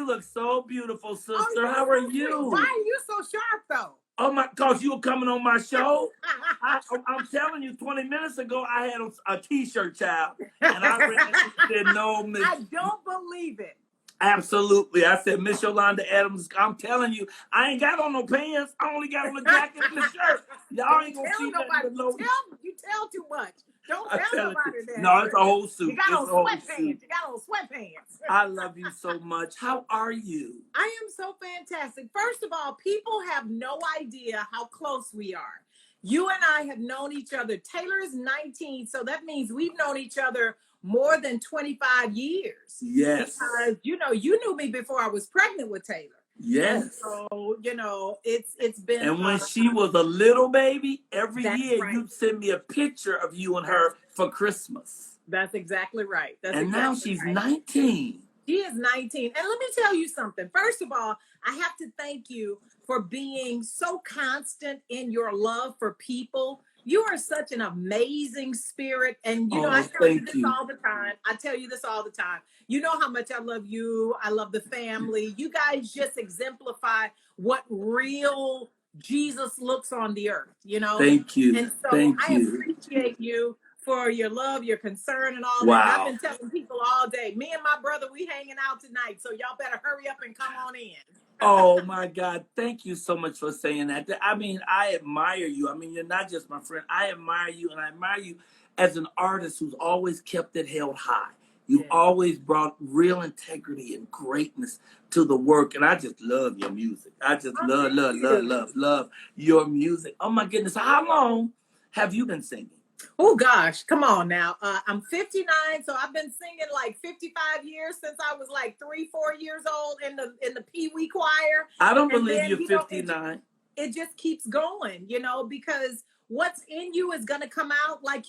you look so beautiful, sister. Oh, How are you? Why are you so sharp, though? Oh my, cause you were coming on my show. I'm telling you, 20 minutes ago, I had a T-shirt, child, and I read and said, "No, Miss." I don't believe it. Absolutely, I said, "Miss Yolanda Adams." I'm telling you, I ain't got on no pants. I only got on the jacket and the shirt. Y'all ain't gonna see nothing below. You tell too much. Don't I tell tell nobody you. that. No, it's a whole suit. You got It's on a whole sweatpants. suit. You got on sweatpants. I love you so much. How are you? I am so fantastic. First of all, people have no idea how close we are. You and I have known each other. Taylor is 19, so that means we've known each other more than 25 years. Yes. Because, you knew me before I was pregnant with Taylor. Yes. And so, it's been. And when she was a little baby, every year right. you'd send me a picture of you and her for Christmas. That's exactly right. Now she's 19. She is 19. And let me tell you something. First of all, I have to thank you for being so constant in your love for people. You are such an amazing spirit. And, I tell you this all the time. I tell you this all the time. You know how much I love you. I love the family. You guys just exemplify what real Jesus looks on the earth, Thank you. And so I appreciate you for your love, your concern, and all that. And I've been telling people all day, me and my brother, we hanging out tonight. So y'all better hurry up and come on in. Oh my God. Thank you so much for saying that. I mean, I admire you. I mean, you're not just my friend. I admire you, and I admire you as an artist who's always kept it held high. You've always brought real integrity and greatness to the work. And I just love your music. I just love your music. Oh my goodness. How long have you been singing? Oh gosh, come on now. I'm 59, so I've been singing like 55 years since I was like 3-4 years old in the Pee Wee choir. I don't believe you're 59. It just keeps going, because what's in you is gonna come out. Like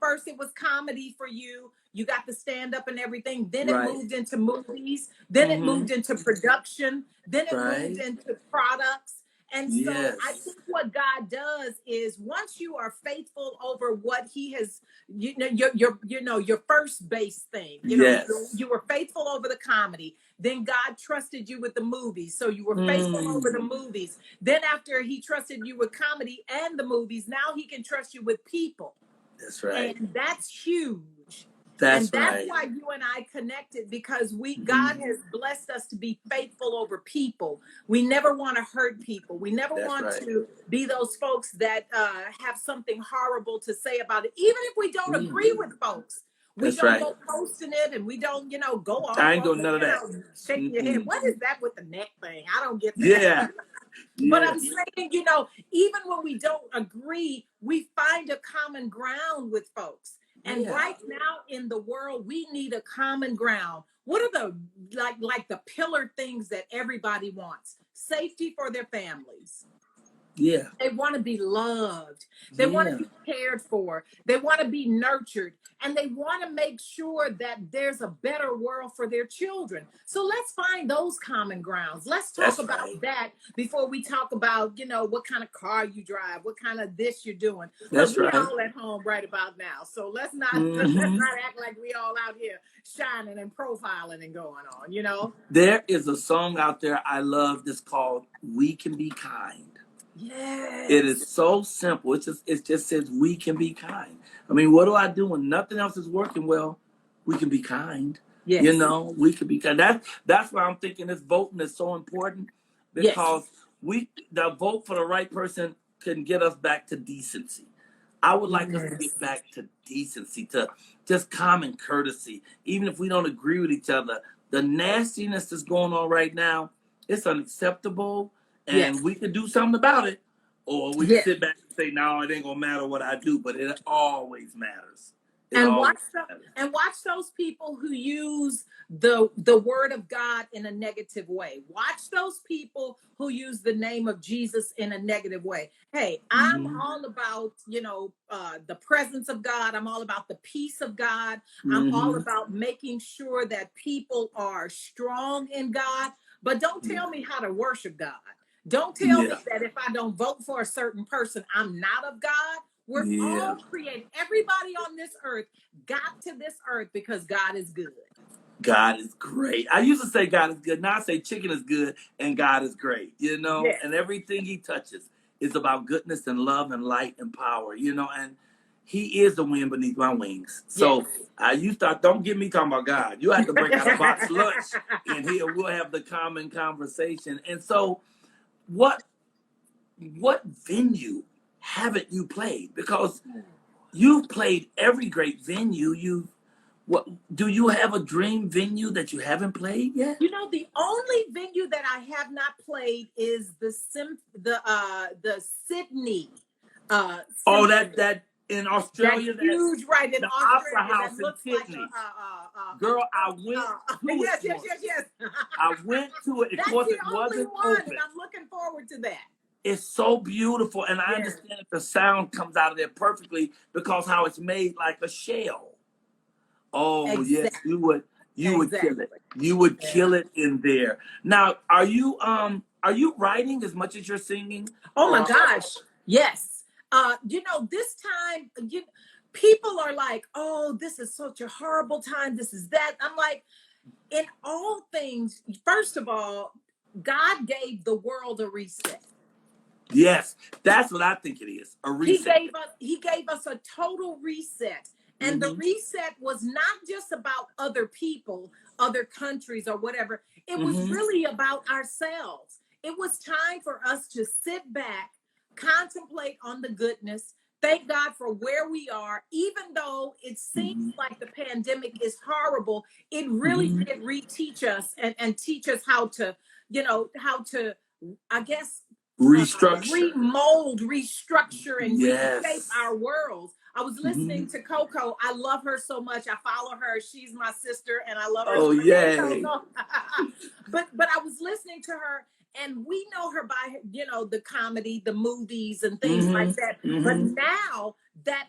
first it was comedy for you. You got the stand up and everything. Then it moved into movies. Then it moved into production. Then it moved into products. And so I think what God does is once you are faithful over what He has, your first base thing, you were faithful over the comedy. Then God trusted you with the movies, so you were faithful over the movies. Then after He trusted you with comedy and the movies, now He can trust you with people. That's right. And that's huge. That's why you and I connected, because God has blessed us to be faithful over people. We never want to hurt people. We never want to be those folks that have something horrible to say about it, even if we don't agree with folks. We don't go posting it, and we don't, go off. I ain't doing none of that. Shaking your head. What is that with the neck thing? I don't get that. But I'm saying, even when we don't agree, we find a common ground with folks. And right now in the world, we need a common ground. What are the like the pillar things that everybody wants? Safety for their families. Yeah. They want to be loved. They want to be cared for. They want to be nurtured. And they want to make sure that there's a better world for their children. So let's find those common grounds. Let's talk about that before we talk about, what kind of car you drive, what kind of this you're doing. That's we're all at home right about now. So let's not act like we all out here shining and profiling and going on, There is a song out there I love that's called We Can Be Kind. Yes. It is so simple. It just says we can be kind. I mean, what do I do when nothing else is working well? We can be kind. Yes. We can be kind. That's why I'm thinking this voting is so important, because the vote for the right person can get us back to decency. I would like us to get back to decency, to just common courtesy, even if we don't agree with each other. The nastiness that's going on right now, it's unacceptable. And we can do something about it, or we can sit back and say, no, it ain't gonna matter what I do, but it always matters. Watch those people who use the word of God in a negative way. Watch those people who use the name of Jesus in a negative way. Hey, I'm all about, the presence of God. I'm all about the peace of God. I'm all about making sure that people are strong in God, but don't tell me how to worship God. Don't tell me that if I don't vote for a certain person, I'm not of God. We're all created. Everybody on this earth got to this earth because God is good. God is great. I used to say God is good. Now I say chicken is good and God is great, Yes. and everything he touches is about goodness and love and light and power, and he is the wind beneath my wings. So don't get me talking about God. You have to break out a box lunch in here. We'll have the common conversation. And so what venue haven't you played? Because you've played every great venue. What do you have a dream venue that you haven't played yet? The only venue that I have not played is the Sydney. Oh, that in Australia, that huge, right, in the Australia, Opera House that in looks like Sydney. Girl, I went to yes, it. yes. I went to it. Of That's course, the it only wasn't one, open. and I'm looking forward to that. It's so beautiful, and I understand that the sound comes out of there perfectly because how it's made like a shell. Oh, exactly. yes, you would kill it. You would kill it in there. Now, are you writing as much as you're singing? Oh my gosh, yes. This time, people are like, "Oh, this is such a horrible time. This is that." I'm like, in all things, first of all, God gave the world a reset. Yes, that's what I think it is. A reset. He gave us a total reset. And the reset was not just about other people, other countries, or whatever. It was really about ourselves. It was time for us to sit back, contemplate on the goodness, thank God for where we are. Even though it seems like the pandemic is horrible, it really did reteach us and teach us how to, I guess, remold, restructure, and reshape our worlds. I was listening to Coco. I love her so much. I follow her. She's my sister, and I love her. Oh, yay. but I was listening to her, and we know her by the comedy, the movies, and things like that. But now that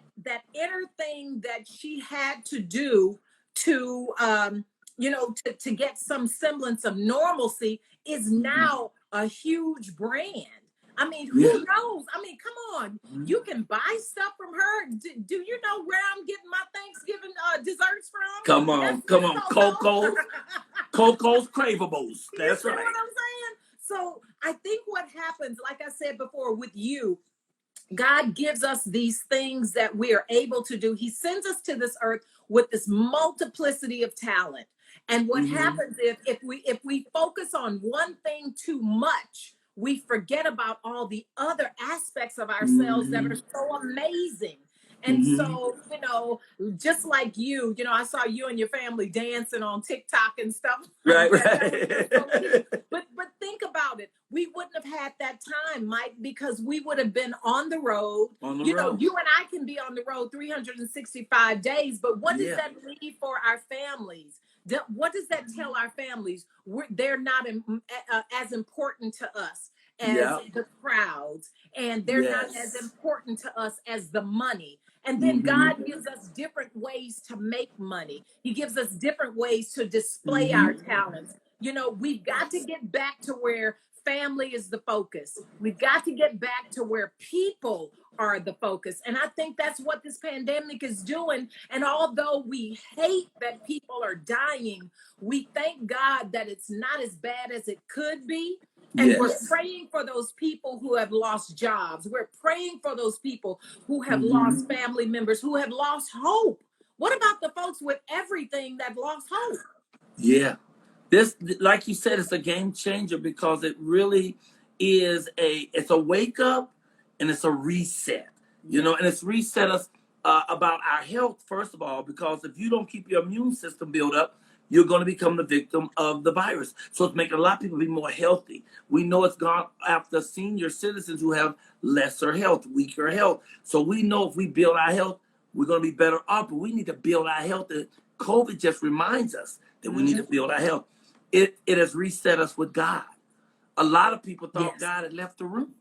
inner thing that she had to do to to get some semblance of normalcy is now a huge brand. I mean, who knows? I mean, come on. You can buy stuff from her. Do you know where I'm getting my Thanksgiving desserts from? Come on. Coco's Cravables. That's right. You know what I'm saying? So I think what happens, like I said before, with you, God gives us these things that we are able to do. He sends us to this earth with this multiplicity of talent. And what happens if we focus on one thing too much, we forget about all the other aspects of ourselves that are so amazing. And so, just like you, I saw you and your family dancing on TikTok and stuff. Right. But think about it. We wouldn't have had that time, Mike, because we would have been on the road. You and I can be on the road 365 days, but what does that mean for our families? What does that tell our families? They're not as important to us as the crowds, and they're not as important to us as the money. And then God gives us different ways to make money. He gives us different ways to display our talents. We've got to get back to where family is the focus. We've got to get back to where people are the focus. And I think that's what this pandemic is doing. And although we hate that people are dying, we thank God that it's not as bad as it could be. And we're praying for those people who have lost jobs. We're praying for those people who have lost family members, who have lost hope. What about the folks with everything that lost hope? Yeah. This, like you said, it's a game changer because it really is it's a wake up and it's a reset, and it's reset us about our health, first of all, because if you don't keep your immune system built up, you're going to become the victim of the virus. So it's making a lot of people be more healthy. We know it's gone after senior citizens who have lesser health, weaker health. So we know if we build our health, we're going to be better off, but we need to build our health. And COVID just reminds us that we need to build our health. It has reset us with God. A lot of people thought God had left the room.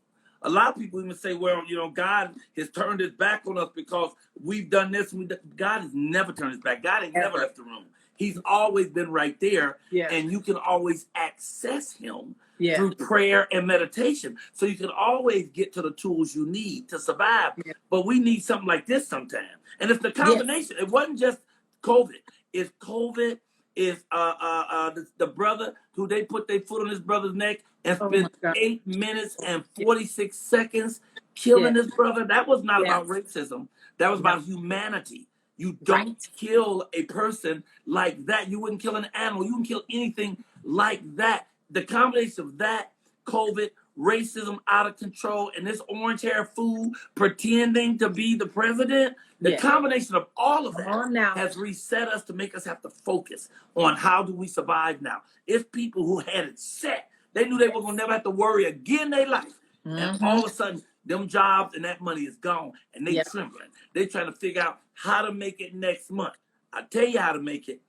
A lot of people even say, well, God has turned his back on us because we've done this. God has never turned his back. God has never left the room. He's always been right there. And you can always access him through prayer and meditation. So you can always get to the tools you need to survive. But we need something like this sometimes. And it's the combination. It wasn't just COVID. It's COVID is the brother who they put their foot on his brother's neck and spent 8 minutes and 46 seconds killing his brother. That was not about racism. That was about humanity. You don't kill a person like that. You wouldn't kill an animal. You wouldn't kill anything like that. The combination of that, COVID, racism out of control, and this orange hair fool pretending to be the president, the combination of all of that has reset us to make us have to focus on how do we survive now. It's people who had it set. They knew they were going to never have to worry again in their life. And all of a sudden, them jobs and that money is gone. And they trembling. They trying to figure out how to make it next month. I tell you how to make it.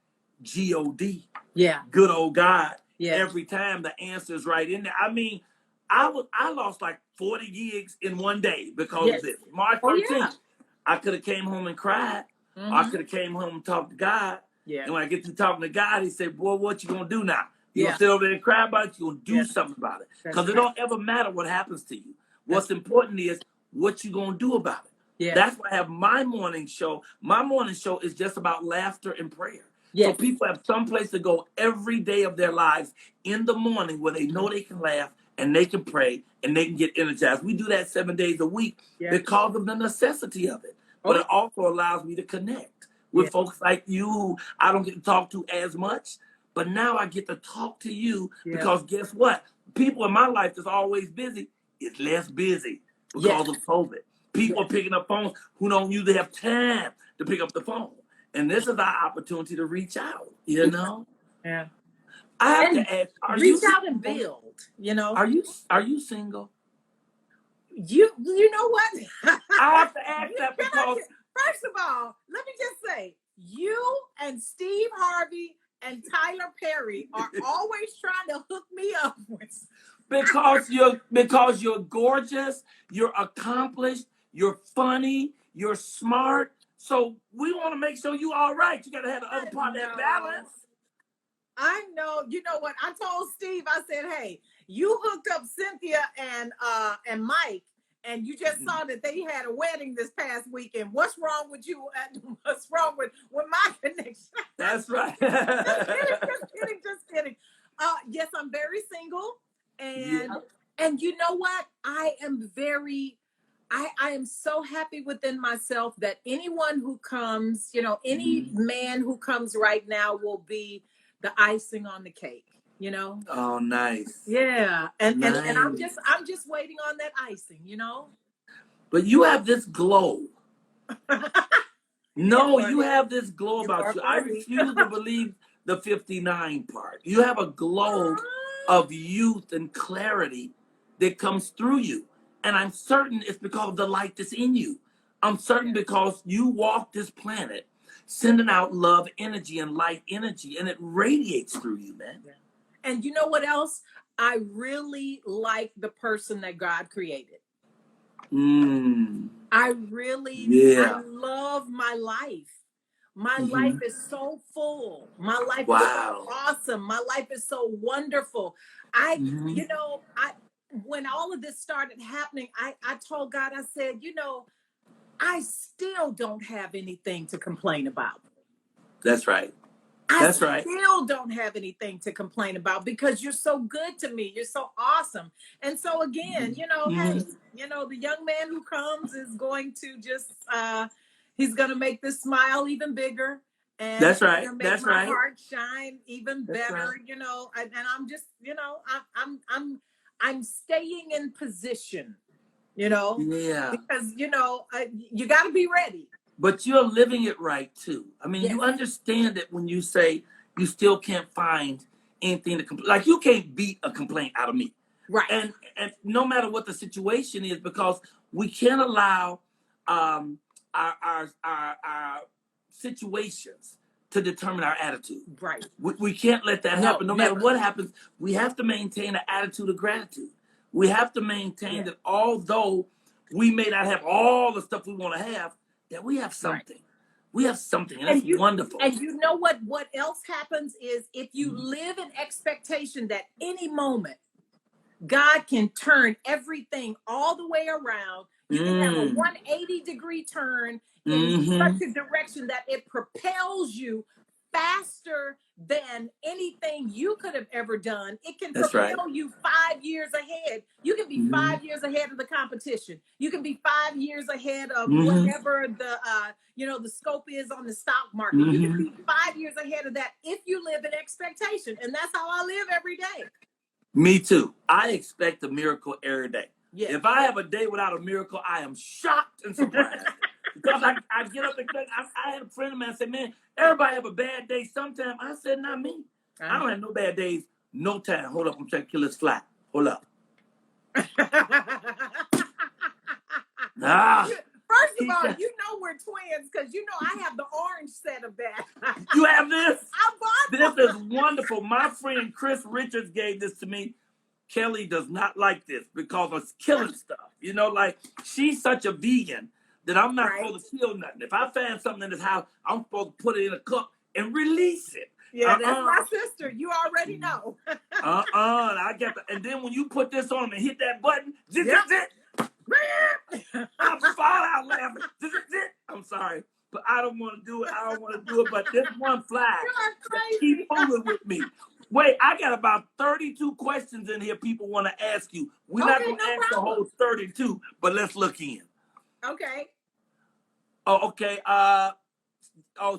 G-O-D. Yeah. Good old God. Yeah. Every time the answer is right in there. I mean, I lost like 40 gigs in one day because of this. March 13th, I could have came home and cried. I could have came home and talked to God. Yeah. And when I get to talking to God, he said, boy, what you going to do now? You going to sit over there and cry about it? You going to do something about it. Because it don't ever matter what happens to you. What's important is what you going to do about it. Yeah. That's why I have my morning show. My morning show is just about laughter and prayer. Yes. So people have some place to go every day of their lives in the morning where they know they can laugh and they can pray and they can get energized. We do that 7 days a week because of the necessity of it. But it also allows me to connect with folks like you who I don't get to talk to as much. But now I get to talk to you because guess what? People in my life that's always busy is less busy because of COVID. People are picking up phones who don't usually have time to pick up the phone. And this is our opportunity to reach out, you know? Yeah. I have to ask, reach out and build, you know? Are you single? You know what? I have to ask that because... First of all, let me just say, you and Steve Harvey and Tyler Perry are always trying to hook me up with... Because you're gorgeous, you're accomplished, you're funny, you're smart. So we want to make sure you all right. You got to have the other part of that balance. I know. You know what? I told Steve, I said, hey, you hooked up Cynthia and Mike, and you just saw that they had a wedding this past weekend. What's wrong with you? What's wrong with my connection? That's right. just kidding. Yes, I'm very single. And you know what? I am so happy within myself that anyone who comes, you know, any man who comes right now will be the icing on the cake, you know? Oh, nice. Yeah. And I'm just waiting on that icing, you know? But you have this glow. No, you have this glow about you. I refuse to believe the 59 part. You have a glow of youth and clarity that comes through you. And I'm certain it's because of the light that's in you. I'm certain because you walk this planet sending out love energy and light energy, and it radiates through you, man. Yeah. And you know what else? I really like the person that God created. I love my life. My life is so full. My life is so awesome. My life is so wonderful. You know, when all of this started happening, I told God, I said, you know, I still don't have anything to complain about. That's right. I still don't have anything to complain about because you're so good to me. You're so awesome. And so again, you know, hey, you know, the young man who comes is going to just, he's going to make this smile even bigger. And that's right. Make my heart shine even better, you know. And I'm just, you know, I'm staying in position, you know. Yeah. Because, you know, you got to be ready. But you're living it right, too. I mean, you understand it when you say you still can't find anything to complain. Like, you can't beat a complaint out of me. Right. And no matter what the situation is, because we can't allow our situations to determine our attitude. Right. We can't let that happen. No matter what happens, we have to maintain an attitude of gratitude. We have to maintain that although we may not have all the stuff we want to have, that we have something. Right. We have something, and it's wonderful. And you know what else happens is if you live in expectation that any moment God can turn everything all the way around. You can have a 180-degree turn in such a direction that it propels you faster than anything you could have ever done. It can That's propel you 5 years ahead. You can be 5 years ahead of the competition. You can be 5 years ahead of whatever the the scope is on the stock market. You can be 5 years ahead of that if you live in expectation. And that's how I live every day. Me too. I expect a miracle every day. Yes. If I have a day without a miracle, I am shocked and surprised. Because I get up and I had a friend of mine say, man, everybody have a bad day sometime. I said, not me. I don't have no bad days, no time. Hold up, I'm trying to kill this fly. Hold up. First of all, you know we're twins because you know I have the orange set of that. You have this? I bought this is wonderful. My friend Chris Richards gave this to me. Kelly does not like this because it's killing stuff. You know, like she's such a vegan that I'm not supposed to kill nothing. If I find something in this house, I'm supposed to put it in a cup and release it. Yeah, that's my sister. You already know. I get that. And then when you put this on and hit that button, I fall out laughing. I'm sorry, but I don't want to do it. But this one fly keep fooling with me. Wait, I got about 32 questions in here people want to ask you. We're not going to ask the whole 32, but let's look in. Okay. Oh, okay.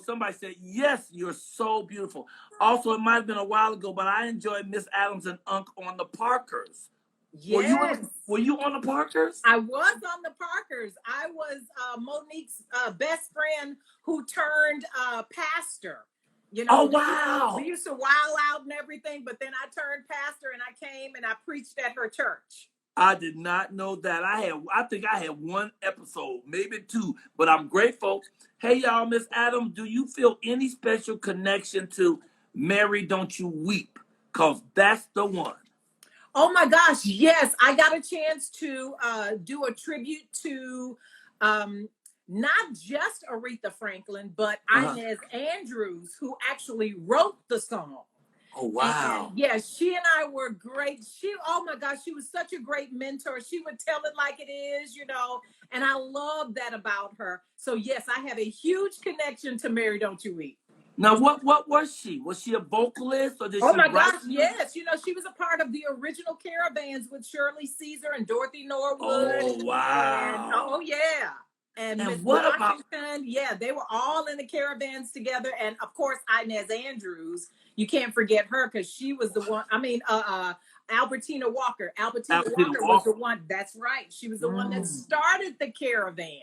Somebody said, yes, you're so beautiful. Also, it might have been a while ago, but I enjoyed Miss Adams and Unc on the Parkers. Yes. Were you on the Parkers? I was on the Parkers. I was Monique's best friend who turned pastor. You know, wow. We used to wild out and everything, but then I turned pastor and I came and I preached at her church. I did not know that. I think I had one episode, maybe two, but I'm grateful. Hey, y'all, Miss Adams, do you feel any special connection to Mary Don't You Weep? Because that's the one. Oh, my gosh. Yes, I got a chance to do a tribute to not just Aretha Franklin, but Inez Andrews, who actually wrote the song. Oh, wow. And, yeah, she and I were great. Oh my gosh, she was such a great mentor. She would tell it like it is, you know, and I love that about her. So yes, I have a huge connection to Mary Don't You Weep. Now, what was she? Was she a vocalist or did she my gosh, yes. You know, she was a part of the original Caravans with Shirley Caesar and Dorothy Norwood. Oh, wow. And, yeah. And Miss Washington, they were all in the Caravans together. And of course, Inez Andrews, you can't forget her because she was the one. I mean, Albertina Walker. Albertina Walker was the one. That's right. She was the one that started the Caravans.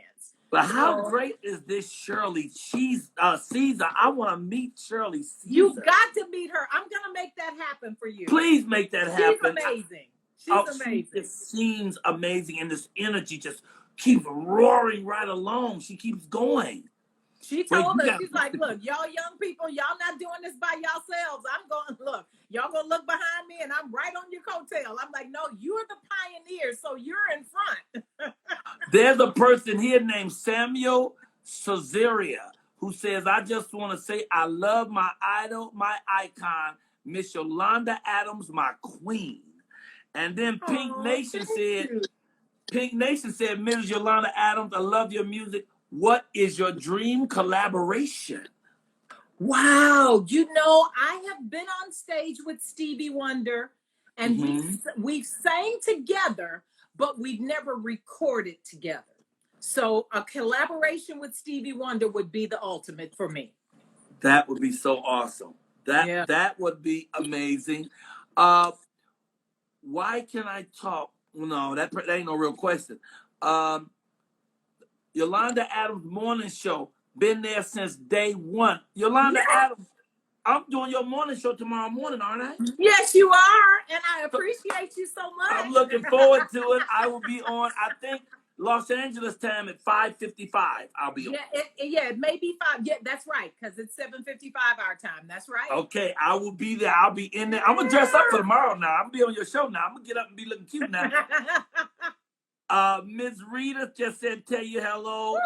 But how great is this Shirley Caesar? I want to meet Shirley Caesar. You got to meet her. I'm going to make that happen for you. Please make that happen. She's amazing. She's amazing. It seems amazing, and this energy just keeps roaring right along. She keeps going. She told us, she's like, look, y'all young people, y'all not doing this by yourselves. I'm going, look, y'all going to look behind me and I'm right on your coattail. I'm like, no, you're the pioneer, so you're in front. There's a person here named Samuel Cesaria who says, I just want to say I love my idol, my icon, Miss Yolanda Adams, my queen. And then Pink Nation said, Miss Yolanda Adams, I love your music. What is your dream collaboration? Wow. You know, I have been on stage with Stevie Wonder and we've sang together, but we've never recorded together. So a collaboration with Stevie Wonder would be the ultimate for me. That would be so awesome. That would be amazing. Why can I talk? No, that ain't no real question. Yolanda Adams Morning Show, been there since day one. Yolanda Adams, I'm doing your morning show tomorrow morning, aren't I? Yes, you are, and I appreciate you so much. I'm looking forward to it. I will be on, I think, Los Angeles time at 5:55. I'll be on. It may be 5. Yeah, that's right, because it's 7:55 our time. That's right. Okay, I will be there. I'll be in there. I'm going to dress up for tomorrow now. I'm going to be on your show now. I'm going to get up and be looking cute now. Ms. Rita just said, tell you hello.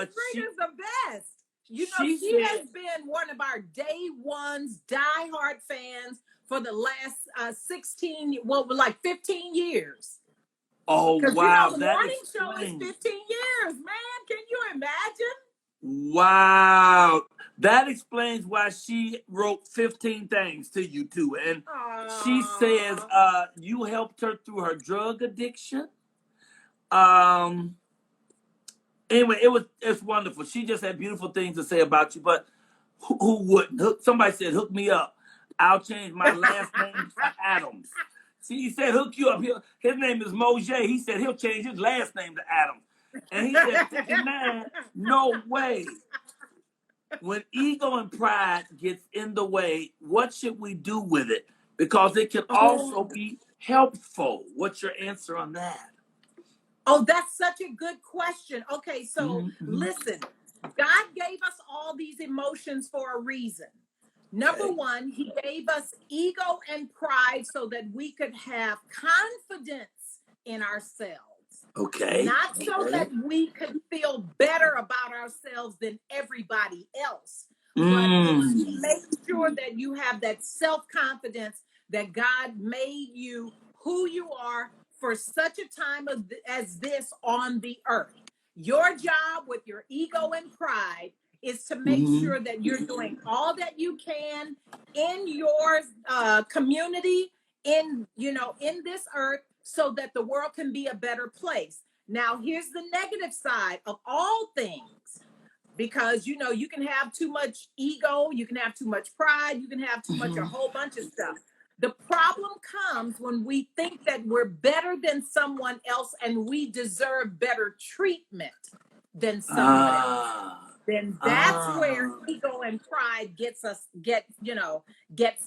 Ms. Rita's the best. You know, she has been one of our day ones, diehard fans for the last 15 years. Oh, wow. You know, the morning show is 15 years, man. Can you imagine? Wow. That explains why she wrote 15 things to you too. And she says you helped her through her drug addiction. Anyway, it's wonderful. She just had beautiful things to say about you, but who wouldn't? Somebody said, hook me up. I'll change my last name to Adams. See, he said, hook you up. His name is Moshe. He said he'll change his last name to Adams. And he said, 59, no way. When ego and pride gets in the way, what should we do with it? Because it can also be helpful. What's your answer on that? Oh, that's such a good question. Okay, so listen, God gave us all these emotions for a reason. Number one, he gave us ego and pride so that we could have confidence in ourselves. Okay. Not so that we could feel better about ourselves than everybody else, but to make sure that you have that self-confidence that God made you who you are for such a time as this on the earth. Your job with your ego and pride is to make sure that you're doing all that you can in your community, in this earth, so that the world can be a better place. Now, here's the negative side of all things, because you can have too much ego, you can have too much pride, you can have too much, a whole bunch of stuff. The problem comes when we think that we're better than someone else and we deserve better treatment than someone else. Then that's where ego and pride gets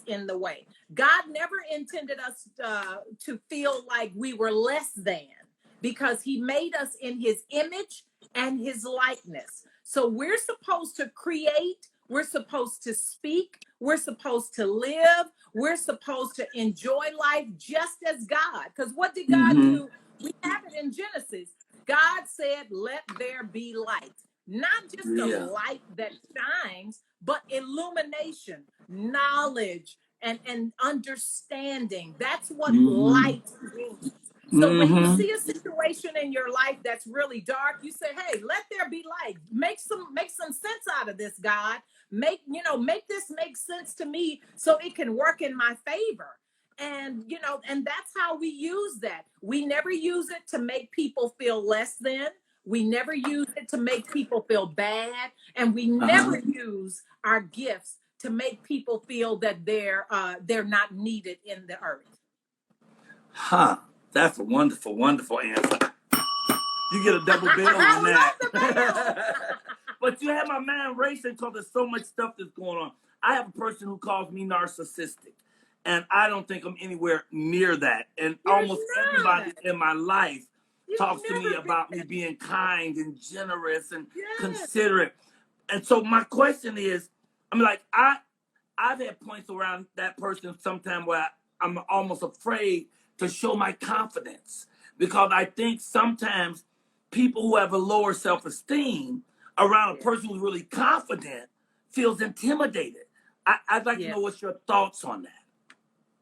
in the way. God never intended us to feel like we were less than, because he made us in his image and his likeness. So we're supposed to create, we're supposed to speak, we're supposed to live, we're supposed to enjoy life just as God. Because what did God do? We have it in Genesis. God said, let there be light. Not just a light that shines, but illumination, knowledge, and understanding. That's what light means. So when you see a situation in your life that's really dark, you say, hey, let there be light. Make some sense out of this, God. Make this make sense to me so it can work in my favor. And that's how we use that. We never use it to make people feel less than. We never use it to make people feel bad. And we never use our gifts to make people feel that they're not needed in the earth. That's a wonderful, wonderful answer. You get a double bill on that. But you have my mind racing because there's so much stuff that's going on. I have a person who calls me narcissistic, and I don't think I'm anywhere near that. And almost everybody in my life talks to me about me being kind and generous and considerate. And so my question is, I've had points around that person sometime where I'm almost afraid to show my confidence, because I think sometimes people who have a lower self-esteem around a person who's really confident feels intimidated. I'd like to know what's your thoughts on that.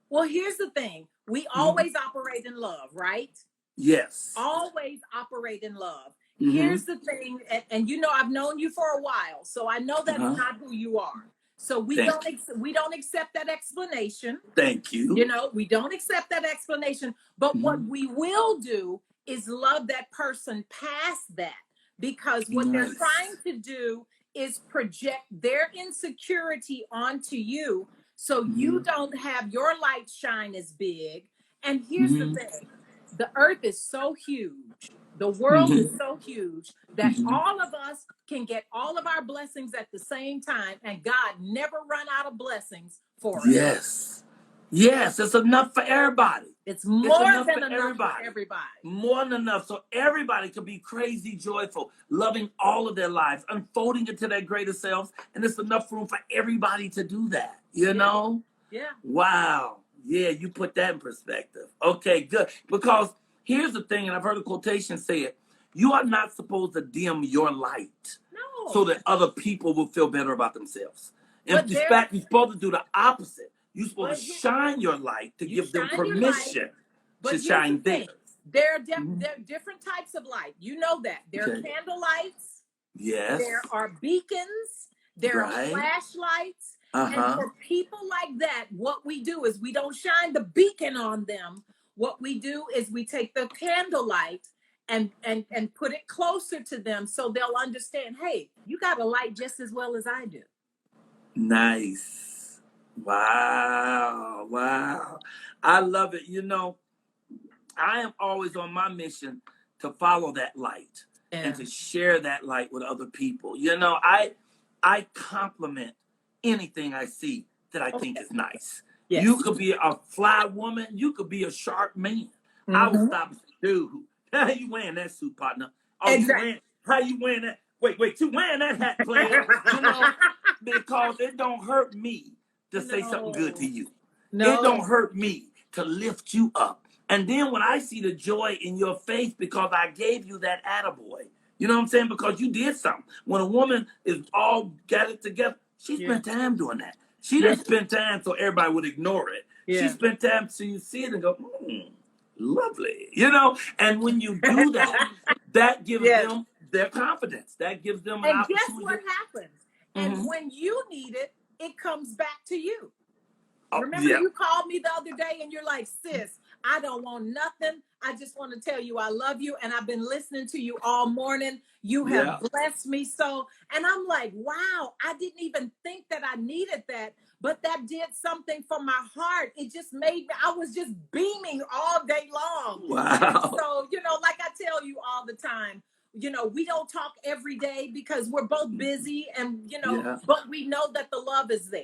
Well, here's the thing. We always operate in love, right? Yes. Always operate in love. Here's the thing, and I've known you for a while, so I know that's not who you are. So we don't accept that explanation. Thank you. We don't accept that explanation. But what we will do is love that person past that, because what they're trying to do is project their insecurity onto you, so you don't have your light shine as big. And here's the thing. The earth is so huge. The world is so huge that all of us can get all of our blessings at the same time, and God never run out of blessings for us. Yes, it's enough for everybody. It's more than enough for everybody. More than enough, so everybody can be crazy joyful, loving all of their lives, unfolding into their greater selves, and there's enough room for everybody to do that, you know? Yeah. Wow. Yeah, you put that in perspective. Okay, good. Because here's the thing, and I've heard a quotation say it, you are not supposed to dim your light so that other people will feel better about themselves. In fact, you're supposed to do the opposite. You're supposed to shine your light to give them permission to shine theirs. There are different types of light. You know that. There are candle lights. Yes. There are beacons. There are flashlights. And for people like that, what we do is we don't shine the beacon on them. What we do is we take the candlelight and put it closer to them so they'll understand, hey, you got a light just as well as I do. Nice. Wow. Wow. I love it. You know, I am always on my mission to follow that light and to share that light with other people. You know, I compliment anything I see that I think is nice. Yes. You could be a fly woman. You could be a sharp man. I would stop and say, dude, how you wearing that suit, partner? Oh, exactly. How you wearing that? Wait, you wearing that hat, player? You know, because it don't hurt me to say something good to you. No. It don't hurt me to lift you up. And then when I see the joy in your face because I gave you that attaboy, you know what I'm saying? Because you did something. When a woman is all gathered together, she spent time doing that. She didn't spend time so everybody would ignore it. She spent time so you see it and go, lovely. You know? And when you do that, that gives them their confidence. That gives them an opportunity. And guess what happens? And when you need it, it comes back to you. Remember you called me the other day and you're like, sis, I don't want nothing. I just want to tell you I love you. And I've been listening to you all morning. You have blessed me so. And I'm like, wow, I didn't even think that I needed that. But that did something for my heart. It just made me, I was just beaming all day long. Wow. And so, you know, like I tell you all the time, you know, we don't talk every day because we're both busy and, you know, but we know that the love is there.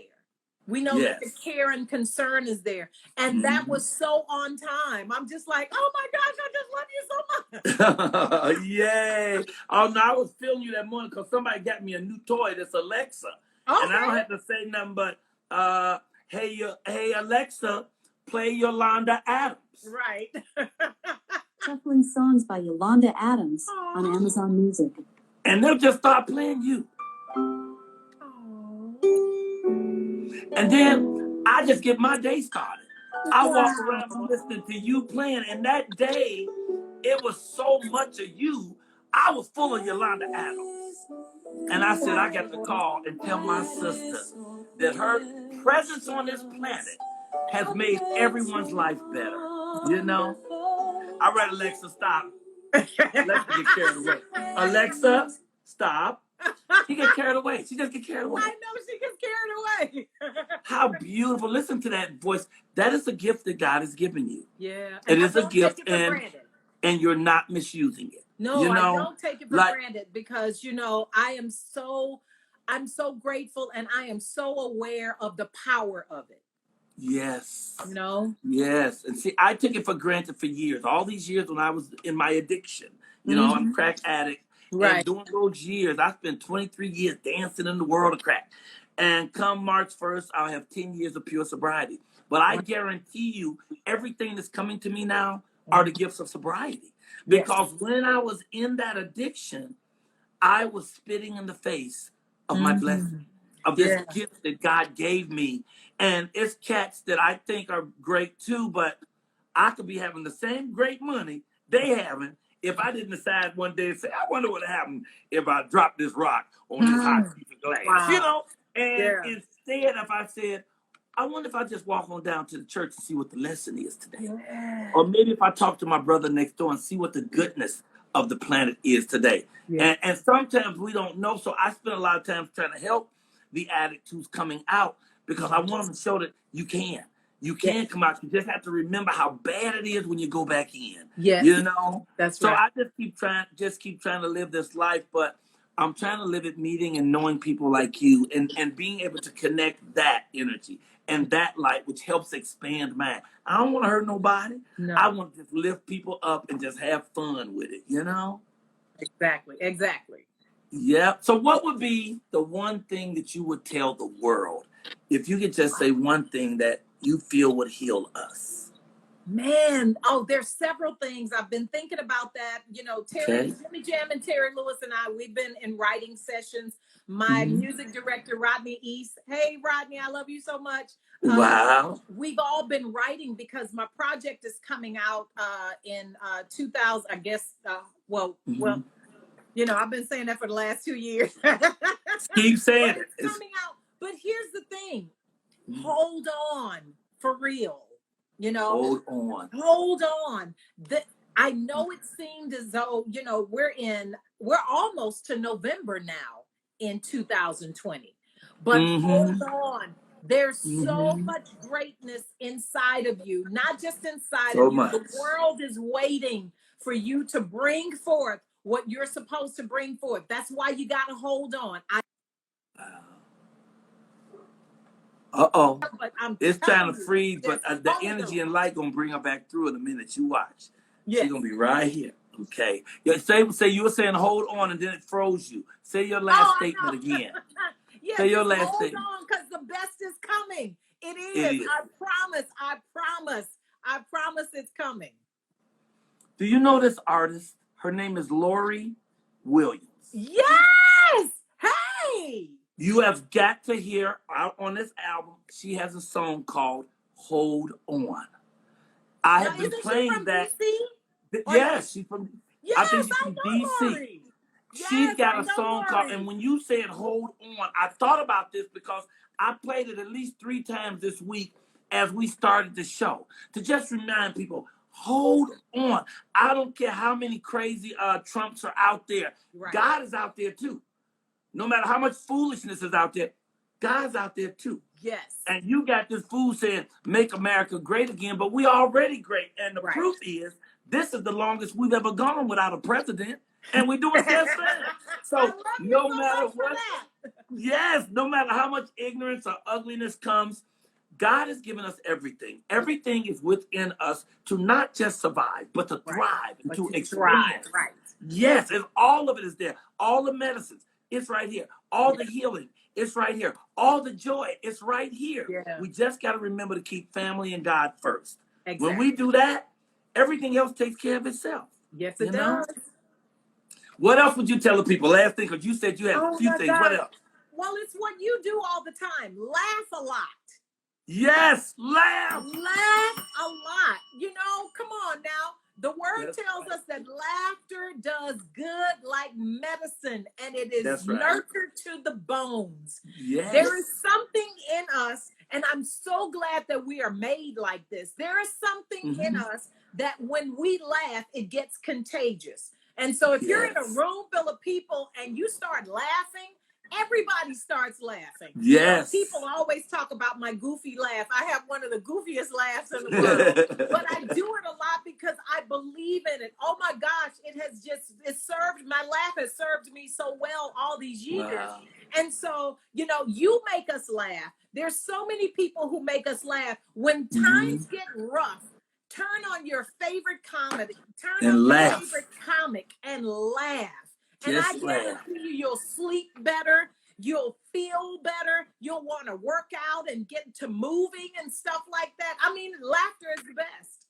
We know that the care and concern is there. And that was so on time. I'm just like, oh my gosh, I just love you so much. Yay. Oh, no, I was feeling you that morning because somebody got me a new toy that's Alexa. Okay. And I don't have to say nothing but, hey, Alexa, play Yolanda Adams. Right. Shuffling songs by Yolanda Adams on Amazon Music. And they'll just start playing you. And then I just get my day started. I walk around listening to you playing, and that day, it was so much of you. I was full of Yolanda Adams. And I said, I got to call and tell my sister that her presence on this planet has made everyone's life better. You know? All right, Alexa, stop. Alexa get carried away. Alexa, stop. She get carried away. She just get carried away. I know she gets carried away. How beautiful. Listen to that voice. That is a gift that God has given you. Yeah. It is a gift and you're not misusing it. No, you know? I don't take it for granted because, you know, I'm so grateful and I am so aware of the power of it. Yes. You know? Yes. And see, I took it for granted for years. All these years when I was in my addiction. You know, I'm a crack addict. Right. And during those years, I spent 23 years dancing in the world of crack. And come March 1st, I'll have 10 years of pure sobriety. But I guarantee you, everything that's coming to me now are the gifts of sobriety. Because when I was in that addiction, I was spitting in the face of my blessing, of this gift that God gave me. And it's cats that I think are great too, but I could be having the same great money they having if I didn't decide one day and say, I wonder what happened if I dropped this rock on this hot piece of glass, you know? And instead, if I said, I wonder if I just walk on down to the church and see what the lesson is today. Or maybe if I talk to my brother next door and see what the goodness of the planet is today. And sometimes we don't know. So I spend a lot of time trying to help the addict who's coming out because I want them to show that you can. You can come out. You just have to remember how bad it is when you go back in. Yes. You know? That's so right. I just keep trying to live this life, but I'm trying to live it meeting and knowing people like you and being able to connect that energy and that light, which helps expand mine. I don't want to hurt nobody. No. I want to just lift people up and just have fun with it, you know? Exactly. Yeah. So what would be the one thing that you would tell the world if you could just say one thing that you feel would heal us? Man, there's several things. I've been thinking about that. You know, Jimmy Jam and Terry Lewis and I, we've been in writing sessions. My music director, Rodney East. Hey, Rodney, I love you so much. Wow. We've all been writing because my project is coming out in 2000, I guess. You know, I've been saying that for the last 2 years. Keep saying it. It's coming out. But here's the thing. Hold on, for real. You know, hold on. I know it seemed as though, you know, we're almost to November now in 2020. But hold on. There's so much greatness inside of you, not just inside of you. The world is waiting for you to bring forth what you're supposed to bring forth. That's why you got to hold on. It's trying to freeze, but the energy and light gonna bring her back through in a minute. You watch. Yes. She's gonna be right here. Okay. Yeah, say you were saying hold on, and then it froze you. Say your last statement again. Yes, say your last statement. Hold on, because the best is coming. It is. I promise. I promise. I promise it's coming. Do you know this artist? Her name is Lori Williams. Yes. Hey. You have got to hear out on this album. She has a song called "Hold On." I have been playing that. Yes, she's from. Yes, I think she's from DC. She's got a song called, and when you said "Hold On," I thought about this because I played it at least 3 times this week as we started the show to just remind people. Hold on. I don't care how many crazy Trumps are out there. Right. God is out there too. No matter how much foolishness is out there, God's out there too. Yes. And you got this fool saying, make America great again, but we already great. And the proof is, this is the longest we've ever gone without a president. And we're doing just fine. So no matter what, yes, no matter how much ignorance or ugliness comes, God has given us everything. Everything is within us to not just survive, but to thrive and to expand. Right. Yes, and all of it is there. All the medicines, it's right here. All the healing, it's right here. All the joy, it's right here. Yeah. We just got to remember to keep family and God first. Exactly. When we do that, everything else takes care of itself. Yes, it does. What else would you tell the people? Last thing, because you said you had a few things. What else? Well, it's what you do all the time. Laugh a lot. Yes, laugh. Laugh a lot. You know, come on now. The word tells us that laughter does good like medicine, and it is nurture to the bones. Yes. There is something in us, and I'm so glad that we are made like this. There is something in us that when we laugh, it gets contagious. And so if you're in a room full of people and you start laughing, everybody starts laughing. Yes. You know, people always talk about my goofy laugh. I have one of the goofiest laughs in the world, but I do it a lot because I believe in it. Oh my gosh, my laugh has served me so well all these years. Wow. And so, you know, you make us laugh. There's so many people who make us laugh. When times get rough, turn on your favorite comedy, turn on your favorite comic and laugh. And I guarantee you'll sleep better. You'll feel better. You'll want to work out and get to moving and stuff like that. I mean, laughter is the best.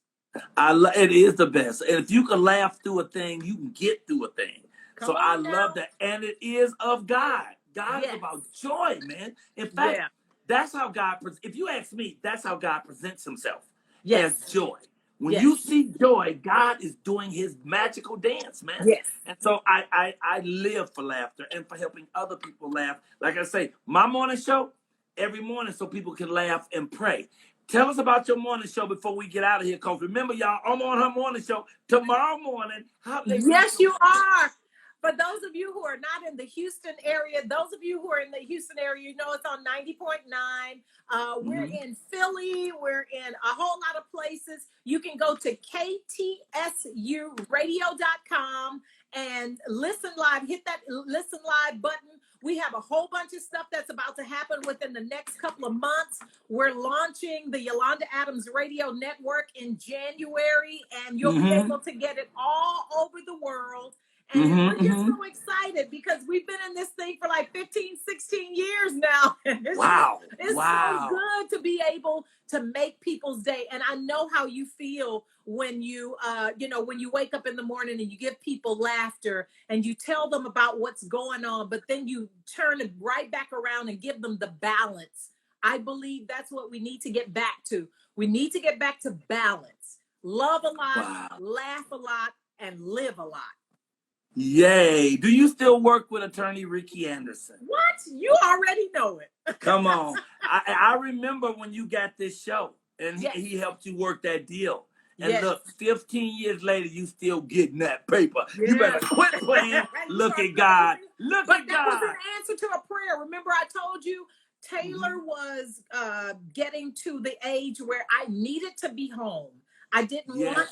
It is the best. And if you can laugh through a thing, you can get through a thing. I love that. And it is of God. God is about joy, man. In fact, that's how God, if you ask me, that's how God presents himself as joy. When you see joy, God is doing his magical dance, man. Yes. And so I live for laughter and for helping other people laugh. Like I say, my morning show, every morning so people can laugh and pray. Tell us about your morning show before we get out of here, Coach. Remember, y'all, I'm on her morning show tomorrow morning. Yes, you are. For those of you who are not in the Houston area, those of you who are in the Houston area, you know it's on 90.9. We're in Philly. We're in a whole lot of places. You can go to ktsuradio.com and listen live. Hit that listen live button. We have a whole bunch of stuff that's about to happen within the next couple of months. We're launching the Yolanda Adams Radio Network in January, and you'll be able to get it all over the world. And we're just so excited because we've been in this thing for like 15, 16 years now. It's so good to be able to make people's day. And I know how you feel when you, when you wake up in the morning and you give people laughter and you tell them about what's going on, but then you turn it right back around and give them the balance. I believe that's what we need to get back to. We need to get back to balance. Love a lot, laugh a lot, and live a lot. Yay. Do you still work with attorney Ricky Anderson? What? You already know it. Come on. I remember when you got this show and Yes. he helped you work that deal. And Yes. look, 15 years later, you still getting that paper. Yes. You better quit playing. Look at God. Look at God. But that was an answer to a prayer. Remember I told you Taylor was getting to the age where I needed to be home. I didn't want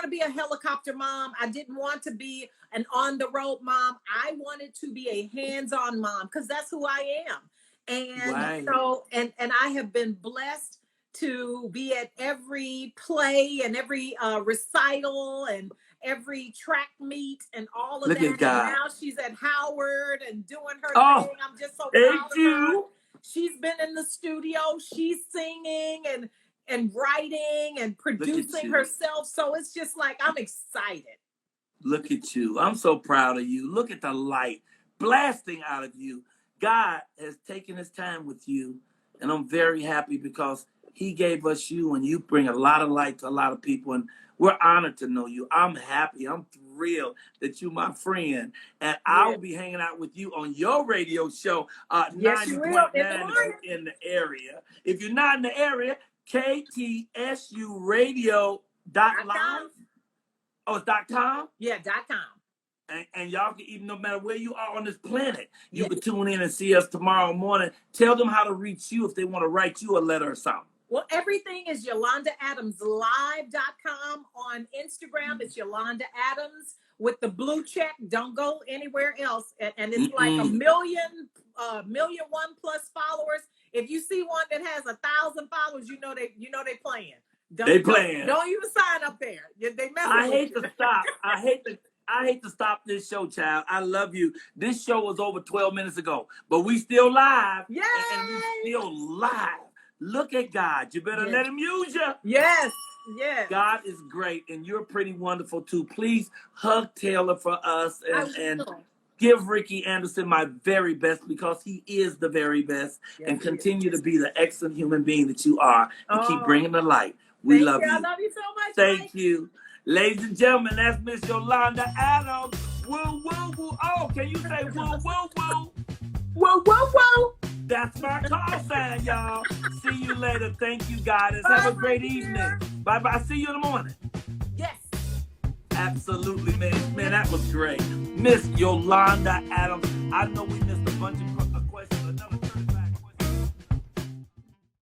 to be a helicopter mom. I didn't want to be an on-the-road mom. I wanted to be a hands-on mom because that's who I am. And so, and I have been blessed to be at every play and every recital and every track meet and all of that. And now she's at Howard and doing her thing. I'm just so proud of her. She's been in the studio. She's singing and writing and producing herself. So it's just like, I'm excited. Look at you. I'm so proud of you. Look at the light blasting out of you. God has taken his time with you. And I'm very happy because he gave us you and you bring a lot of light to a lot of people. And we're honored to know you. I'm happy. I'm thrilled that you're my friend. And I will be hanging out with you on your radio show, 90.9 in the area. If you're not in the area, KTSUradio.live. Oh, it's .com? Yeah, .com. And y'all can, even no matter where you are on this planet, you can tune in and see us tomorrow morning. Tell them how to reach you if they want to write you a letter or something. Well, everything is YolandaAdamsLive.com. On Instagram, it's Yolanda Adams with the blue check. Don't go anywhere else. And it's like a million plus followers. If you see one that has 1,000 followers, you know they playing. Don't even sign up there. They I hate to stop. I hate to stop this show, child. I love you. This show was over 12 minutes ago, but we still live. Yay! And we still live. Look at God. You better let him use you. Yes. Yes. God is great, and you're pretty wonderful too. Please hug Taylor for us and give Ricky Anderson my very best because he is the very best. And continue to be the excellent human being that you are and keep bringing the light. We love you. I love you so much. Thank you. Ladies and gentlemen, that's Miss Yolanda Adams. Woo, woo, woo. Oh, can you say woo, woo, woo? Woo, woo, woo. That's my call sign, y'all. See you later. Thank you, guys. Have a great evening. Bye-bye. See you in the morning. Yes. Absolutely, man. Man, that was great. Miss Yolanda Adams. I know we missed a bunch of